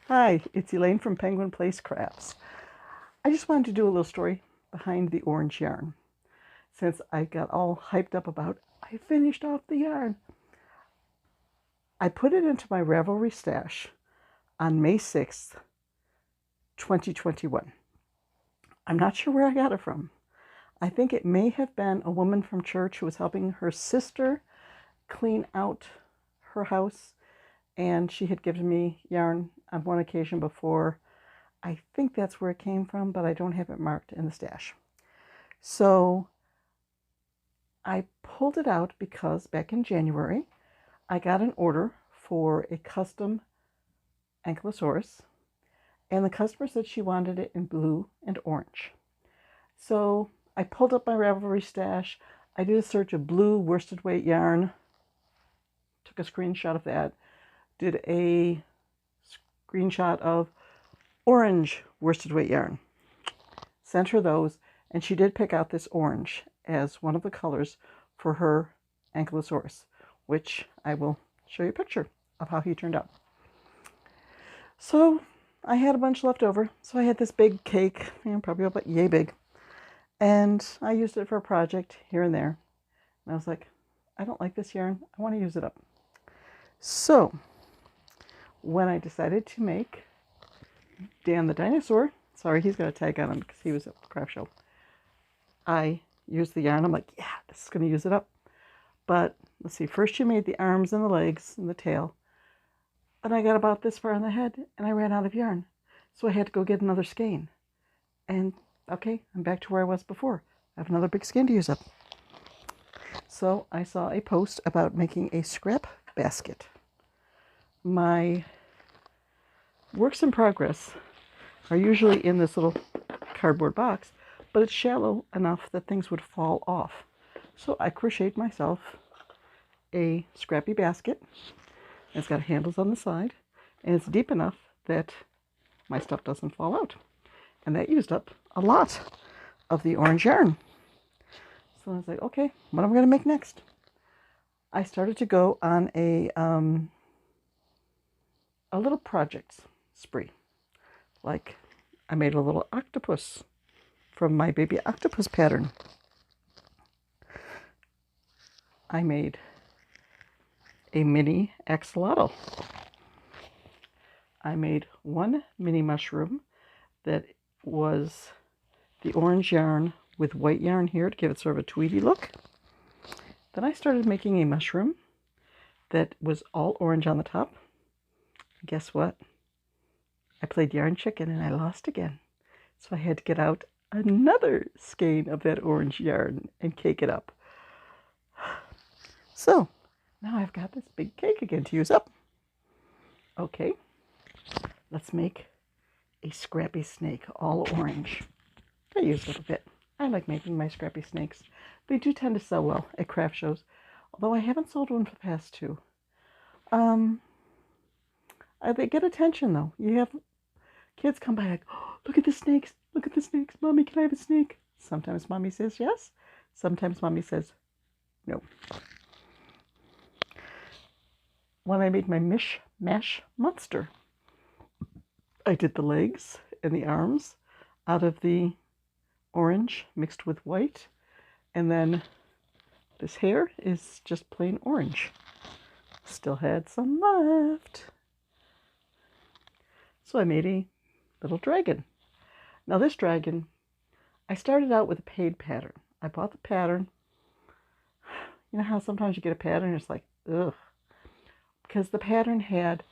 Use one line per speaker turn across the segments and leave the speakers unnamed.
Hi, it's Elaine from Penguin Place Crafts. I just wanted to do a little story behind the orange yarn. Since I got all hyped up about I finished off the yarn, I put it into my Ravelry stash on May 6th, 2021. I'm not sure where I got it from. I think it may have been a woman from church who was helping her sister clean out her house, and she had given me yarn on one occasion before. I think that's where it came from, but I don't have it marked in the stash. So I pulled it out because back in January, I got an order for a custom Ankylosaurus, and the customer said she wanted it in blue and orange. So I pulled up my Ravelry stash. I did a search of blue worsted weight yarn, took a screenshot of that, did a screenshot of orange worsted weight yarn, sent her those, and she did pick out this orange as one of the colors for her Ankylosaurus, which I will show you a picture of how he turned out. So I had a bunch left over, so I had this big cake, probably about yay big, and I used it for a project here and there. And I was like, I don't like this yarn, I want to use it up. So when I decided to make Dan the Dinosaur, sorry, he's got a tag on him because he was at the craft show, I used the yarn. I'm like, yeah, this is going to use it up. But let's see, first you made the arms and the legs and the tail. And I got about this far on the head and I ran out of yarn. So I had to go get another skein. And okay, I'm back to where I was before. I have another big skein to use up. So I saw a post about making a scrap basket. My works in progress are usually in this little cardboard box, but it's shallow enough that things would fall off. So I crocheted myself a scrappy basket. It's got handles on the side, and it's deep enough that my stuff doesn't fall out. And that used up a lot of the orange yarn. So I was like, okay, what am I going to make next? I started to go on a little project spree. Like, I made a little octopus from my baby octopus pattern. I made a mini axolotl. I made one mini mushroom that was the orange yarn with white yarn here to give it sort of a tweedy look. Then I started making a mushroom that was all orange on the top. Guess what? I played yarn chicken and I lost again. So I had to get out another skein of that orange yarn and cake it up. So now I've got this big cake again to use up. Okay, let's make a Scrappy Snake all orange. I used a little bit. I like making my Scrappy Snakes. They do tend to sell well at craft shows, although I haven't sold one for the past two. They get attention though. You have kids come by like, oh, look at the snakes, look at the snakes. Mommy, can I have a snake? Sometimes mommy says yes. Sometimes mommy says no. When I made my mishmash monster, I did the legs and the arms out of the orange mixed with white, and then this hair is just plain orange. Still had some left. So I made a little dragon. Now this dragon, I started out with a paid pattern. I bought the pattern. You know how sometimes you get a pattern and it's like, ugh. Because the pattern had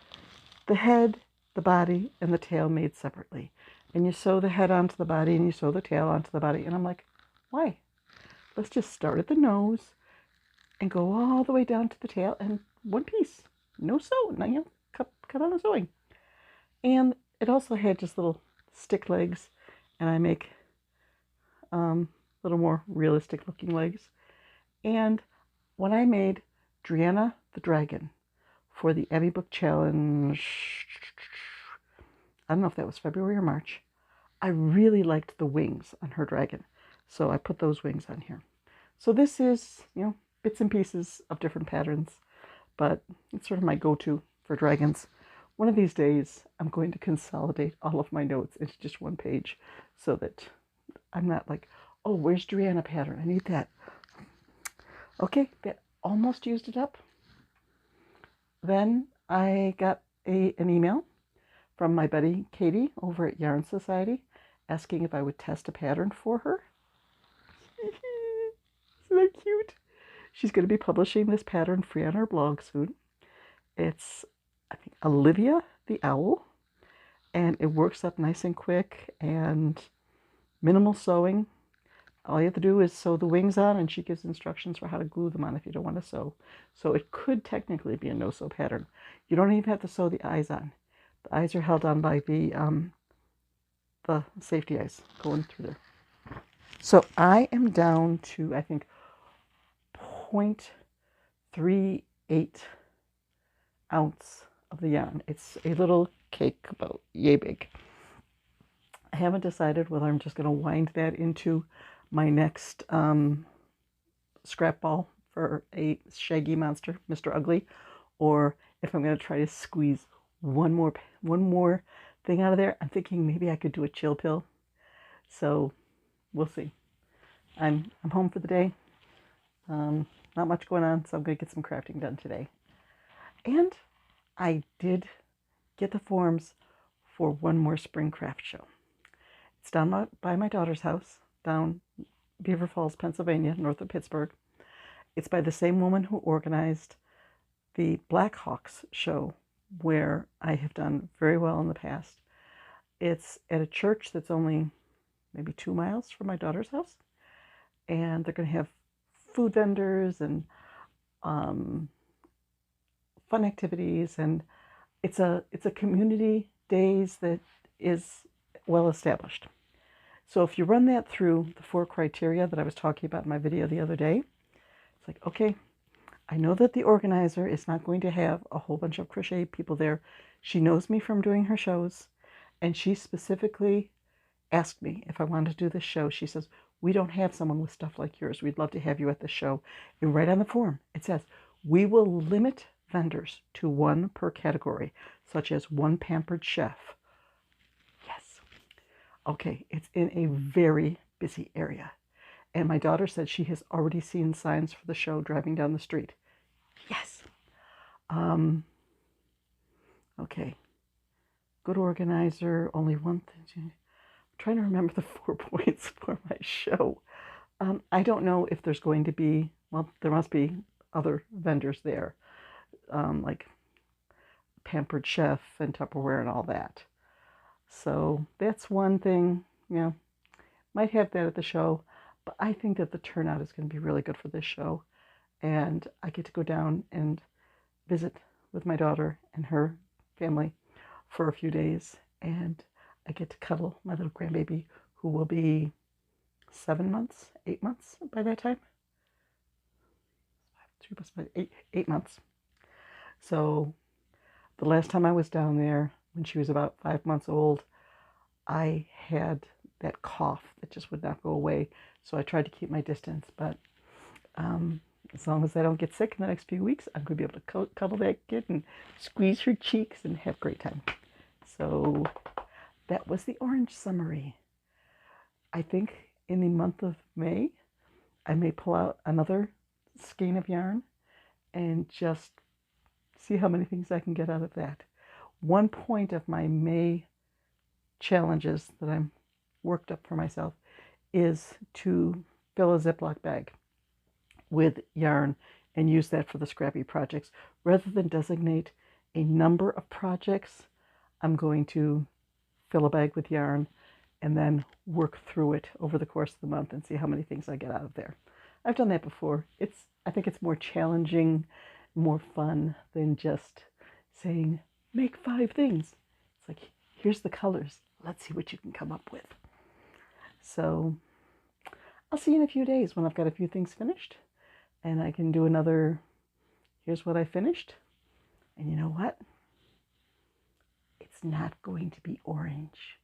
the head, the body, and the tail made separately. And you sew the head onto the body and you sew the tail onto the body. And I'm like, why? Let's just start at the nose and go all the way down to the tail and one piece. No sew. Now, cut on the sewing. And it also had just little stick legs. And I make little more realistic looking legs. And when I made Driana the Dragon for the Abby Book Challenge, I don't know if that was February or March, I really liked the wings on her dragon. So I put those wings on here. So this is, bits and pieces of different patterns, but it's sort of my go-to for dragons. one of these days I'm going to consolidate all of my notes into just one page so that I'm not like, oh, where's Brianna pattern? I need that. Okay, that almost used it up. Then I got an email from my buddy Katie over at Yarn Society asking if I would test a pattern for her. Isn't that cute? She's going to be publishing this pattern free on her blog soon. It's, I think, Olivia the Owl, and it works up nice and quick and minimal sewing. All you have to do is sew the wings on, and she gives instructions for how to glue them on if you don't want to sew. So it could technically be a no-sew pattern. You don't even have to sew the eyes on. The eyes are held on by the safety eyes going through there. So I am down to, I think, 0.38 ounce of the yarn. It's a little cake about yay big. I haven't decided whether I'm just going to wind that into my next scrap ball for a shaggy monster, Mr. Ugly, or if I'm going to try to squeeze one more thing out of there. I'm thinking maybe I could do a chill pill. So we'll see. I'm home for the day. Not much going on, so I'm going to get some crafting done today. And I did get the forms for one more spring craft show. It's down by my daughter's house, down Beaver Falls, Pennsylvania, north of Pittsburgh. It's by the same woman who organized the Blackhawks show, where I have done very well in the past. It's at a church that's only maybe 2 miles from my daughter's house, and they're going to have food vendors and fun activities, and it's a community days that is well established. So if you run that through the 4 criteria that I was talking about in my video the other day, it's like, okay, I know that the organizer is not going to have a whole bunch of crochet people there. She knows me from doing her shows, and she specifically asked me if I wanted to do this show. She says, we don't have someone with stuff like yours. We'd love to have you at the show. And right on the form, it says, we will limit vendors to 1 per category, such as 1 pampered chef. Yes. Okay, it's in a very busy area. And my daughter said she has already seen signs for the show driving down the street. Yes. Okay. Good organizer, only one thing. I'm trying to remember the 4 points for my show. I don't know if there's going to be, well, there must be other vendors there, like Pampered Chef and Tupperware and all that. So that's one thing, might have that at the show, but I think that the turnout is going to be really good for this show. And I get to go down and visit with my daughter and her family for a few days. And I get to cuddle my little grandbaby, who will be 7 months, 8 months by that time. 3 plus 5, 8 months. So the last time I was down there, when she was about 5 months old, I had that cough that just would not go away. So I tried to keep my distance, but as long as I don't get sick in the next few weeks, I'm going to be able to cuddle that kid and squeeze her cheeks and have a great time. So that was the orange summary. I think in the month of May, I may pull out another skein of yarn and just see how many things I can get out of that. One point of my May challenges that I'm worked up for myself is to fill a Ziploc bag with yarn and use that for the Scrappy projects. Rather than designate a number of projects, I'm going to fill a bag with yarn and then work through it over the course of the month and see how many things I get out of there. I've done that before. I think it's more challenging, more fun than just saying, make 5 things. It's like, here's the colors. Let's see what you can come up with. So I'll see you in a few days when I've got a few things finished and I can do another, here's what I finished. And you know what? It's not going to be orange.